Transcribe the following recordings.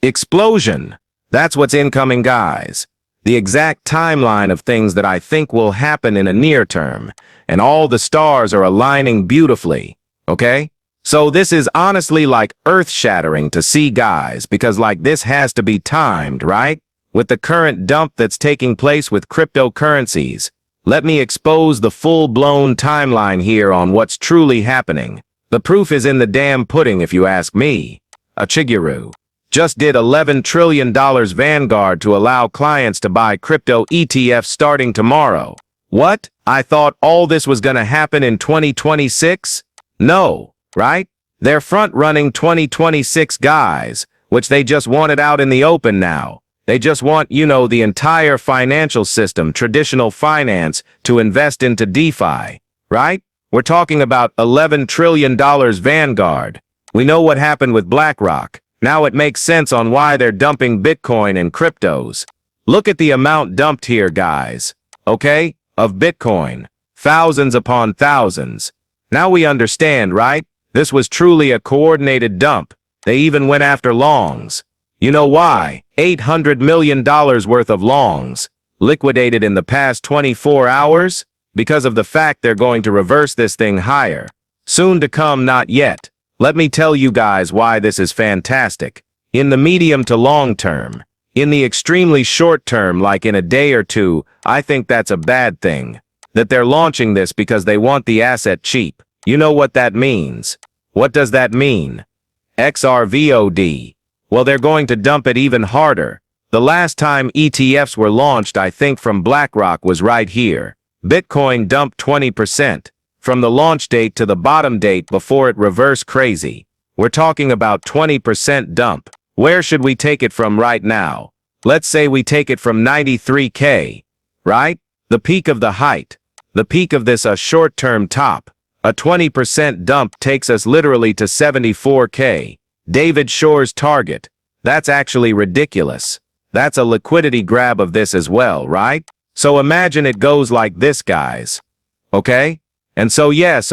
Explosion. That's what's incoming, guys. The exact timeline of things that I think will happen in a near term, and all the stars are aligning beautifully, okay? So this is honestly like earth-shattering to see, guys, because like this has to be timed, right? With the current dump that's taking place with cryptocurrencies. Let me expose the full-blown timeline here on what's truly happening. The proof is in the damn pudding, if you ask me. Shigeru just did $11 trillion Vanguard to allow clients to buy crypto ETFs starting tomorrow. What? I thought all this was gonna happen in 2026? No, right? They're front-running 2026, guys, which they just want it out in the open now. They just want, the entire financial system, traditional finance, to invest into DeFi, right? We're talking about $11 trillion Vanguard. We know what happened with BlackRock. Now it makes sense on why they're dumping Bitcoin and cryptos. Look at the amount dumped here, guys. Okay? Of Bitcoin. Thousands upon thousands. Now we understand, right? This was truly a coordinated dump. They even went after longs. You know why? $800 million worth of longs. Liquidated in the past 24 hours? Because of the fact they're going to reverse this thing higher. Soon to come, not yet. Let me tell you guys why this is fantastic. In the medium to long term. In the extremely short term, like in a day or two, I think that's a bad thing. That they're launching this because they want the asset cheap. You know what that means. What does that mean? XRVOD. Well, they're going to dump it even harder. The last time ETFs were launched, I think from BlackRock, was right here. Bitcoin dumped 20%. From the launch date to the bottom date before it reversed crazy. We're talking about 20% dump. Where should we take it from right now? Let's say we take it from 93K, right? The peak of the height. The peak of this short-term top. A 20% dump takes us literally to 74K. David Shore's target. That's actually ridiculous. That's a liquidity grab of this as well, right? So imagine it goes like this, guys. Okay? And so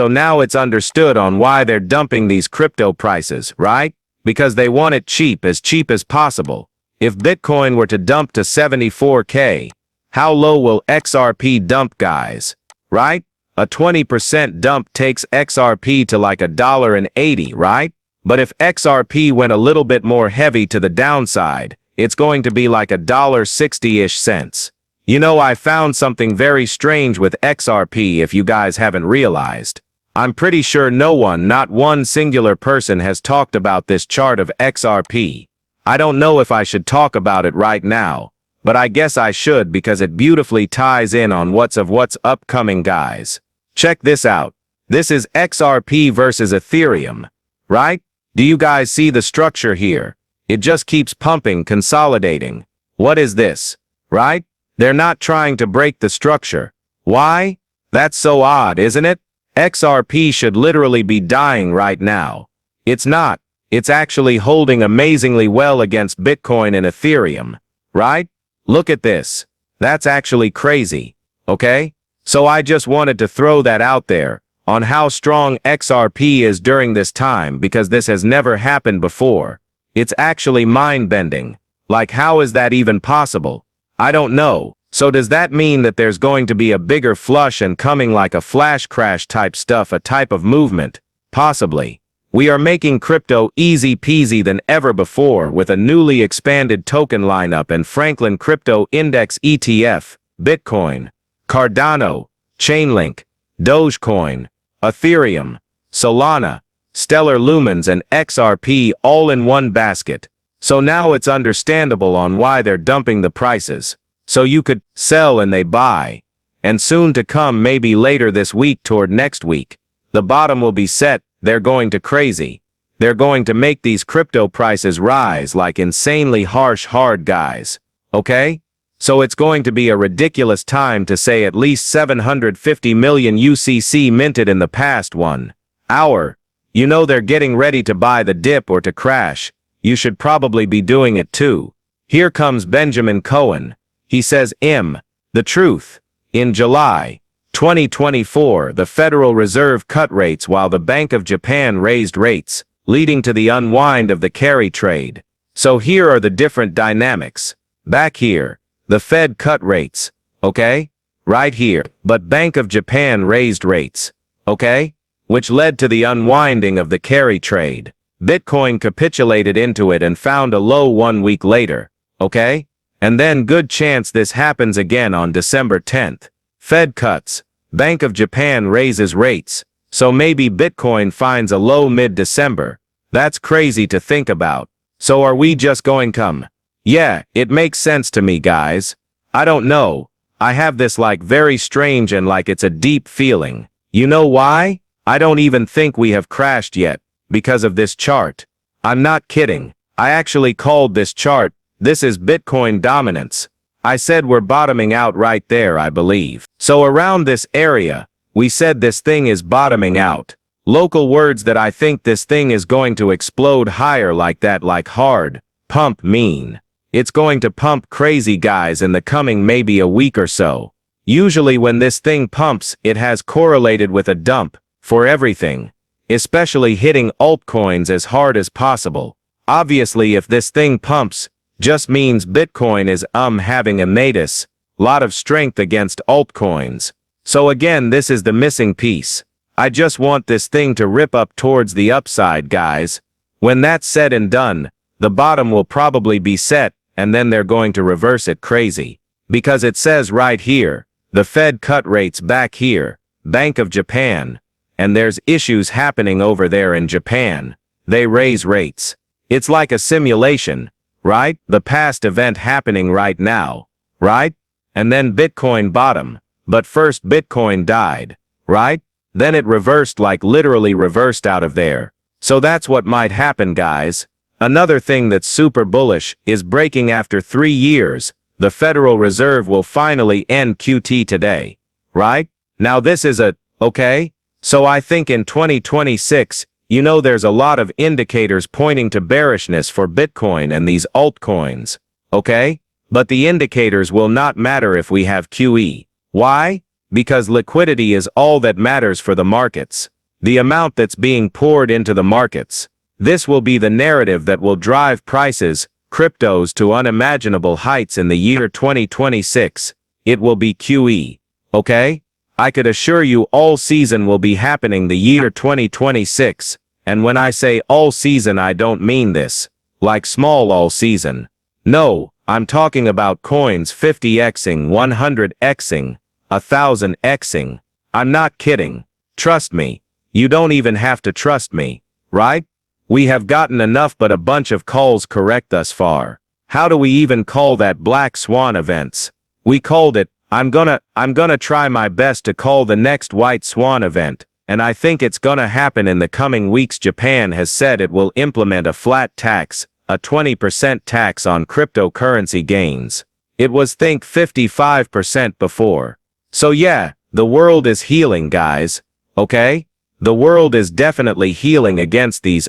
now it's understood on why they're dumping these crypto prices, right? Because they want it cheap as possible. If Bitcoin were to dump to 74K, how low will XRP dump, guys? Right? A 20% dump takes XRP to like $1.80, right? But if XRP went a little bit more heavy to the downside, it's going to be like $1.60-ish cents. I found something very strange with XRP, if you guys haven't realized. I'm pretty sure no one, not one singular person, has talked about this chart of XRP. I don't know if I should talk about it right now, but I guess I should because it beautifully ties in on what's upcoming, guys. Check this out. This is XRP versus Ethereum, right? Do you guys see the structure here? It just keeps pumping, consolidating. What is this, right? They're not trying to break the structure. Why? That's so odd, isn't it? XRP should literally be dying right now. It's not. It's actually holding amazingly well against Bitcoin and Ethereum, right? Look at this. That's actually crazy, okay? So I just wanted to throw that out there on how strong XRP is during this time because this has never happened before. It's actually mind-bending. Like, how is that even possible? I don't know. So does that mean that there's going to be a bigger flush and coming like a flash crash type stuff, a type of movement? Possibly. We are making crypto easy peasy than ever before with a newly expanded token lineup and Franklin Crypto Index ETF, Bitcoin, Cardano, Chainlink, Dogecoin, Ethereum, Solana, Stellar Lumens and XRP all in one basket. So now it's understandable on why they're dumping the prices. So you could sell and they buy. And soon to come, maybe later this week toward next week, the bottom will be set. They're going to crazy. They're going to make these crypto prices rise like insanely hard, guys. Okay? So it's going to be a ridiculous time to say at least 750 million UCC minted in the past 1 hour. They're getting ready to buy the dip or to crash. You should probably be doing it too. Here comes Benjamin Cohen. He says, the truth. In July 2024, the Federal Reserve cut rates while the Bank of Japan raised rates, leading to the unwind of the carry trade. So here are the different dynamics. Back here, the Fed cut rates, okay? Right here, but Bank of Japan raised rates, okay? Which led to the unwinding of the carry trade. Bitcoin capitulated into it and found a low 1 week later, okay? And then good chance this happens again on December 10th. Fed cuts, Bank of Japan raises rates, so maybe Bitcoin finds a low mid-December. That's crazy to think about. So are we just going come? Yeah, it makes sense to me, guys. I don't know. I have this like very strange and like it's a deep feeling. You know why? I don't even think we have crashed yet, because of this chart. I'm not kidding. I actually called this chart, this is Bitcoin dominance. I said we're bottoming out right there, I believe. So around this area, we said this thing is bottoming out. Local words that I think this thing is going to explode higher like that, like hard, pump mean. It's going to pump crazy, guys, in the coming maybe a week or so. Usually when this thing pumps, it has correlated with a dump for everything, especially hitting altcoins as hard as possible. Obviously, if this thing pumps, just means Bitcoin is having a natus, lot of strength against altcoins. So again, this is the missing piece. I just want this thing to rip up towards the upside, guys. When that's said and done, the bottom will probably be set, and then they're going to reverse it crazy. Because it says right here, the Fed cut rates back here, Bank of Japan, and there's issues happening over there in Japan. They raise rates. It's like a simulation, right? The past event happening right now, right? And then Bitcoin bottom, but first Bitcoin died, right? Then it reversed, like literally reversed out of there. So that's what might happen, guys. Another thing that's super bullish is breaking after 3 years. The Federal Reserve will finally end QT today, right? Now this is okay? So I think in 2026, you know, there's a lot of indicators pointing to bearishness for Bitcoin and these altcoins, okay? But the indicators will not matter if we have QE. Why? Because liquidity is all that matters for the markets. The amount that's being poured into the markets. This will be the narrative that will drive prices, cryptos, to unimaginable heights in the year 2026. It will be QE, okay? I could assure you all season will be happening the year 2026. And when I say all season, I don't mean this, like small all season. No, I'm talking about coins 50xing, 100xing, 1000xing. I'm not kidding. Trust me. You don't even have to trust me, right? We have gotten enough but a bunch of calls correct thus far. How do we even call that black swan events? We called it. I'm gonna try my best to call the next white swan event, and I think it's gonna happen in the coming weeks. Japan has said it will implement a flat tax, a 20% tax on cryptocurrency gains. It was think 55% before. So yeah, the world is healing, guys, okay? The world is definitely healing against these,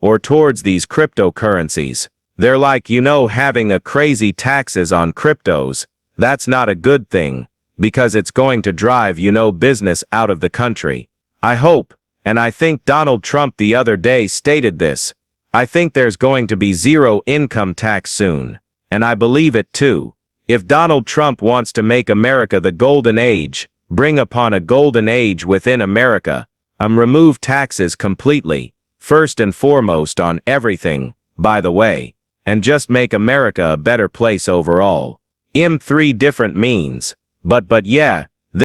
or towards these cryptocurrencies. They're like, you know, having a crazy taxes on cryptos. That's not a good thing, because it's going to drive, you know, business out of the country. I hope, and I think Donald Trump the other day stated this. I think there's going to be zero income tax soon, and I believe it too. If Donald Trump wants to make America the golden age, bring upon a golden age within America, remove taxes completely, first and foremost on everything, by the way, and just make America a better place overall. 3 different means, but yeah,